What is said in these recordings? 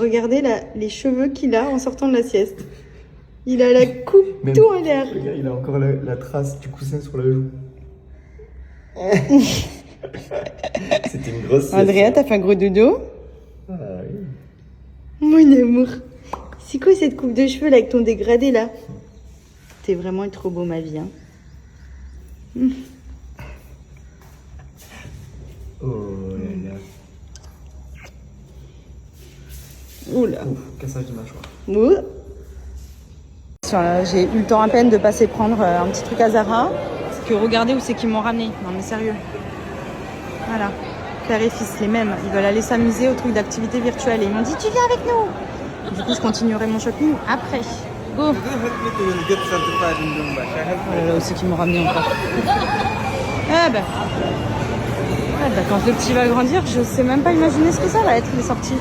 regardez les cheveux qu'il a en sortant de la sieste. Il a la coupe tout en l'air. Regarde, il a encore la trace du coussin sur la joue. C'était une grosse sieste. Andrea, t'as fait un gros dodo? Ah oui. Mon amour. C'est quoi cette coupe de cheveux là avec ton dégradé là? T'es vraiment trop beau ma vie. Hein. Oh là là. Oula. Ouf, cassage de mâchoire. Ouh. J'ai eu le temps à peine de passer prendre un petit truc à Zara. Parce que regardez où c'est qu'ils m'ont ramené. Non mais sérieux. Voilà. Père et fils, les mêmes. Ils veulent aller s'amuser au truc d'activité virtuelle. Et ils m'ont dit tu viens avec nous. Du coup je continuerai mon shopping après. Go. Oh là là, où c'est qu'ils m'ont ramené encore. Ah bah. Ah bah, quand le petit va grandir, je sais même pas imaginer ce que ça va être les sorties.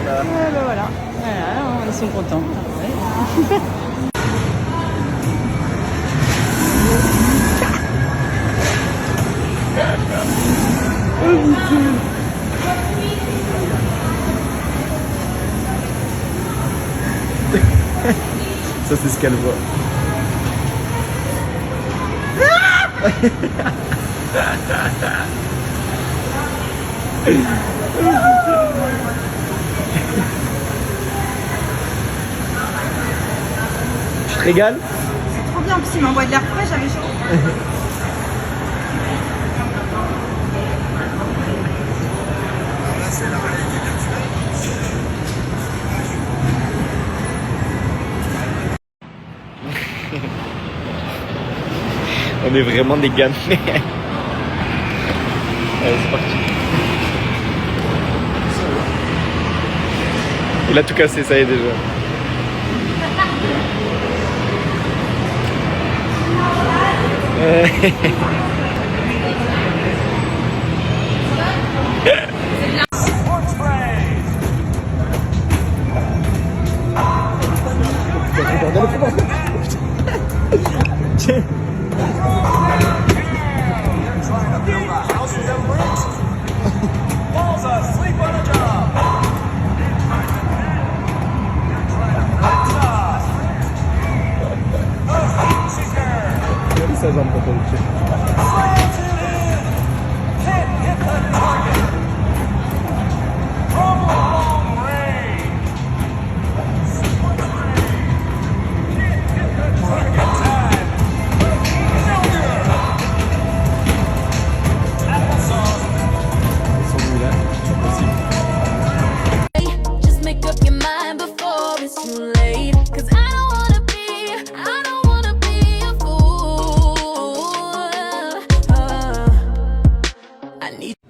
Ah bah voilà. Voilà, ils sont contents. Ouais. Ça, c'est ce qu'elle voit. Tu te régales? C'est trop bien, en plus il m'envoie de l'air frais, j'avais chaud. On est vraiment des gamins. Allez, c'est parti. Il a tout cassé, ça y est déjà. Sa jambe quand on le tire.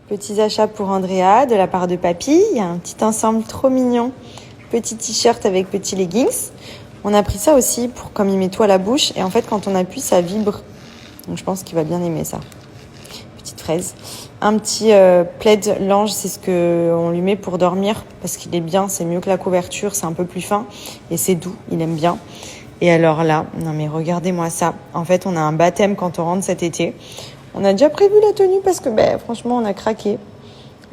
Petits achats pour Andrea de la part de papy. Il y a un petit ensemble trop mignon. Petit t-shirt avec petits leggings. On a pris ça aussi pour comme il met tout à la bouche. Et en fait, quand on appuie, ça vibre. Donc je pense qu'il va bien aimer ça. Petite fraise. Un petit plaid lange, c'est ce qu'on lui met pour dormir. Parce qu'il est bien, c'est mieux que la couverture. C'est un peu plus fin. Et c'est doux, il aime bien. Et alors là, non mais regardez-moi ça. En fait, on a un baptême quand on rentre cet été. On a déjà prévu la tenue parce que franchement, on a craqué.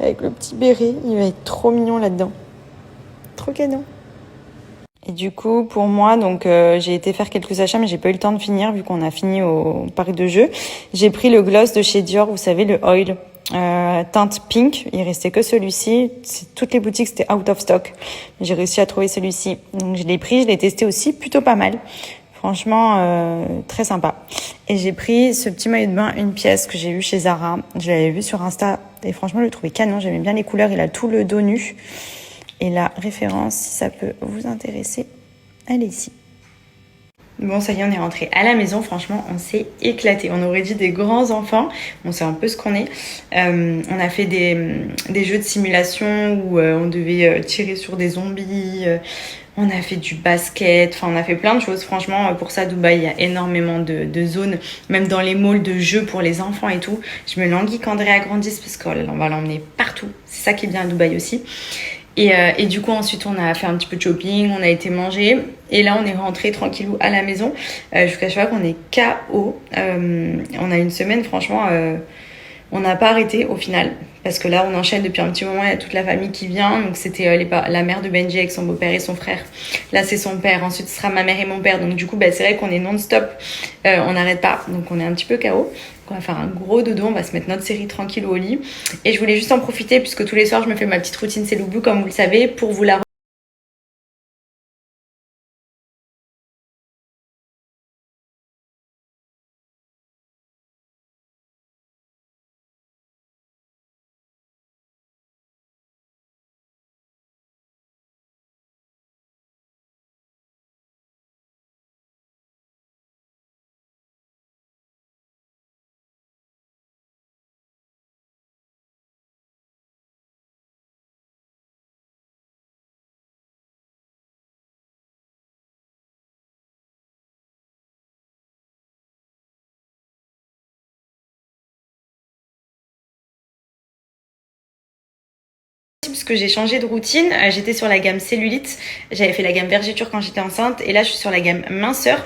Avec le petit béret, il va être trop mignon là-dedans. Trop cadeau. Et du coup, pour moi, donc j'ai été faire quelques achats, mais j'ai pas eu le temps de finir vu qu'on a fini au parc de jeux. J'ai pris le gloss de chez Dior, vous savez, le oil teinte pink. Il restait que celui-ci. Toutes les boutiques, c'était out of stock. J'ai réussi à trouver celui-ci. Donc je l'ai pris, je l'ai testé aussi, plutôt pas mal. Franchement, très sympa. Et j'ai pris ce petit maillot de bain, une pièce que j'ai eu chez Zara. Je l'avais vu sur Insta et franchement, je le trouvais canon. J'aimais bien les couleurs. Il a tout le dos nu. Et la référence, si ça peut vous intéresser, elle est ici. Bon, ça y est, on est rentré à la maison. Franchement, on s'est éclaté. On aurait dit des grands enfants. On sait un peu ce qu'on est. On a fait des jeux de simulation où on devait tirer sur des zombies. On a fait du basket. Enfin, on a fait plein de choses. Franchement, pour ça, Dubaï, il y a énormément de zones. Même dans les malls de jeux pour les enfants et tout. Je me languis qu'Andrea grandisse parce qu'on va l'emmener partout. C'est ça qui est bien à Dubaï aussi. Et du coup, ensuite, on a fait un petit peu de shopping, on a été manger. Et là, on est rentré tranquillou à la maison. Je vous cache pas qu'on est KO. On a une semaine, franchement, on n'a pas arrêté au final. parce que là on enchaîne depuis un petit moment, il y a toute la famille qui vient. Donc c'était la mère de Benji avec son beau-père et son frère. Là c'est son père, ensuite ce sera ma mère et mon père. Donc du coup c'est vrai qu'on est non-stop, on n'arrête pas, donc on est un petit peu KO. On va faire un gros dodo, on va se mettre notre série tranquille au lit. Et je voulais juste en profiter puisque tous les soirs je me fais ma petite routine C'est Blue comme vous le savez, pour vous la parce que j'ai changé de routine. J'étais sur la gamme cellulite, j'avais fait la gamme vergeture quand j'étais enceinte et là je suis sur la gamme minceur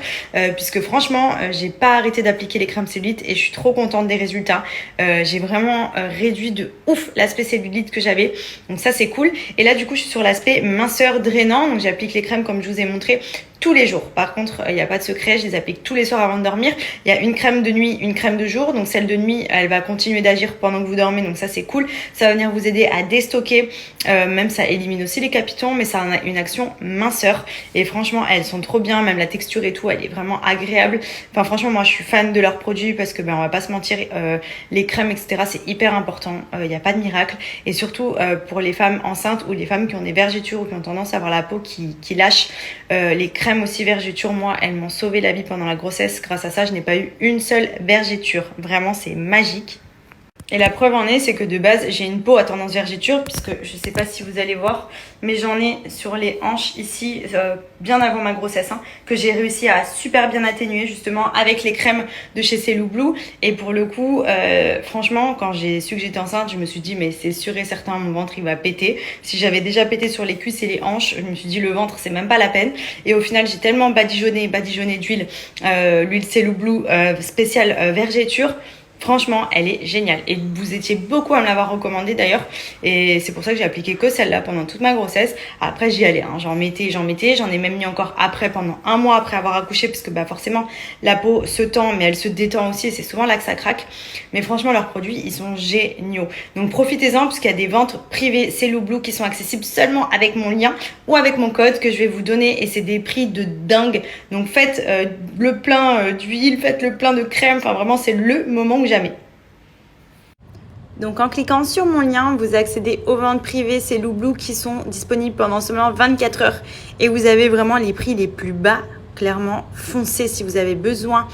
puisque franchement j'ai pas arrêté d'appliquer les crèmes cellulite et je suis trop contente des résultats. J'ai vraiment réduit de ouf l'aspect cellulite que j'avais, donc ça c'est cool. Et là du coup je suis sur l'aspect minceur drainant, donc j'applique les crèmes comme je vous ai montré tous les jours. Par contre, il n'y a pas de secret, je les applique tous les soirs avant de dormir. Il y a une crème de nuit, une crème de jour. Donc celle de nuit, elle va continuer d'agir pendant que vous dormez. Donc ça, c'est cool. Ça va venir vous aider à déstocker. Même ça élimine aussi les capitons, mais ça a une action minceur. Et franchement, elles sont trop bien. Même la texture et tout, elle est vraiment agréable. Enfin, franchement, moi, je suis fan de leurs produits parce que, on va pas se mentir, les crèmes, etc., c'est hyper important. Il n'y a pas de miracle. Et surtout, pour les femmes enceintes ou les femmes qui ont des vergetures ou qui ont tendance à avoir la peau qui lâche, les crèmes aussi vergetures, moi elles m'ont sauvé la vie pendant la grossesse. Grâce à ça je n'ai pas eu une seule vergeture, vraiment c'est magique. Et la preuve en est, c'est que de base, j'ai une peau à tendance vergeture, puisque je sais pas si vous allez voir, mais j'en ai sur les hanches ici, bien avant ma grossesse, que j'ai réussi à super bien atténuer justement avec les crèmes de chez C'est Blue. Et pour le coup, franchement, quand j'ai su que j'étais enceinte, je me suis dit, mais c'est sûr et certain, mon ventre il va péter. Si j'avais déjà pété sur les cuisses et les hanches, je me suis dit, le ventre, c'est même pas la peine. Et au final, j'ai tellement badigeonné d'huile, l'huile C'est Blue spéciale vergeture. Franchement, elle est géniale. Et vous étiez beaucoup à me l'avoir recommandée d'ailleurs. Et c'est pour ça que j'ai appliqué que celle-là pendant toute ma grossesse. Après, j'y allais. J'en mettais. J'en ai même mis encore après, pendant un mois après avoir accouché. Parce que forcément, la peau se tend, mais elle se détend aussi. Et c'est souvent là que ça craque. Mais franchement, leurs produits, ils sont géniaux. Donc profitez-en, parce qu'il y a des ventes privées C'est Blue qui sont accessibles seulement avec mon lien ou avec mon code que je vais vous donner. Et c'est des prix de dingue. Donc faites le plein d'huile, faites le plein de crème. Enfin vraiment, c'est le moment où jamais. Donc en cliquant sur mon lien, vous accédez aux ventes privées C'est Blue qui sont disponibles pendant seulement 24 heures. Et vous avez vraiment les prix les plus bas. Clairement, foncez si vous avez besoin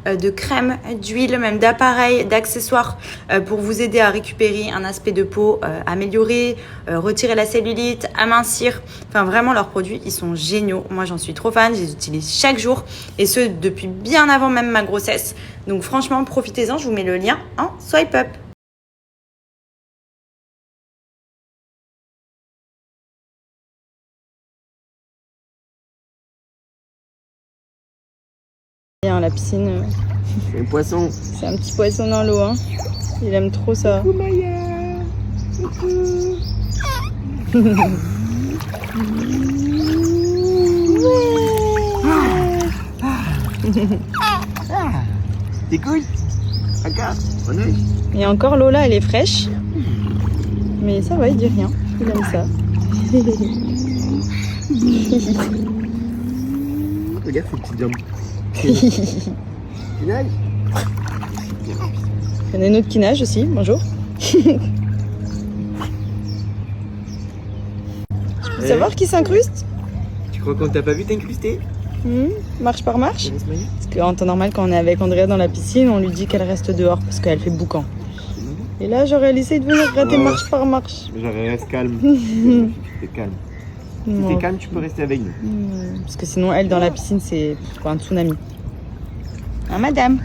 de crème, d'huile, même d'appareils, d'accessoires pour vous aider à récupérer un aspect de peau amélioré, retirer la cellulite, amincir. Enfin vraiment leurs produits, ils sont géniaux. Moi j'en suis trop fan, je les utilise chaque jour et ce depuis bien avant même ma grossesse. Donc franchement profitez-en, je vous mets le lien en swipe up. La piscine, C'est un poisson. c'est un petit poisson dans l'eau. Il aime trop ça. Coucou Maya. Coucou. T'es cool. Regarde, on est. Et encore l'eau là, elle est fraîche. Mais ça va, il dit rien. Il aime ça. Regarde ces petites jambes. Tu nages? Il y en a une autre qui nage aussi. Bonjour. Tu peux savoir qui s'incruste? Tu crois qu'on t'a pas vu t'incruster? Marche par marche. Parce qu'en temps normal, quand on est avec Andrea dans la piscine, on lui dit qu'elle reste dehors parce qu'elle fait boucan. Et là, j'aurais essayé de venir gratter marche par marche. J'aurais reste calme. T'es calme. Si t'es calme, tu peux rester avec nous. Parce que sinon, elle, dans la piscine, c'est un tsunami. Hein, madame?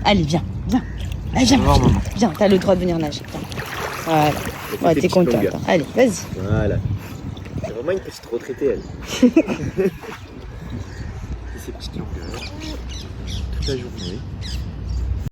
Allez, viens. Allez, viens, t'as le droit de venir nager. Voilà. Ouais, t'es contente. Allez, vas-y. Voilà. C'est vraiment une petite retraitée, elle. Ces petites longueurs. Toute la journée.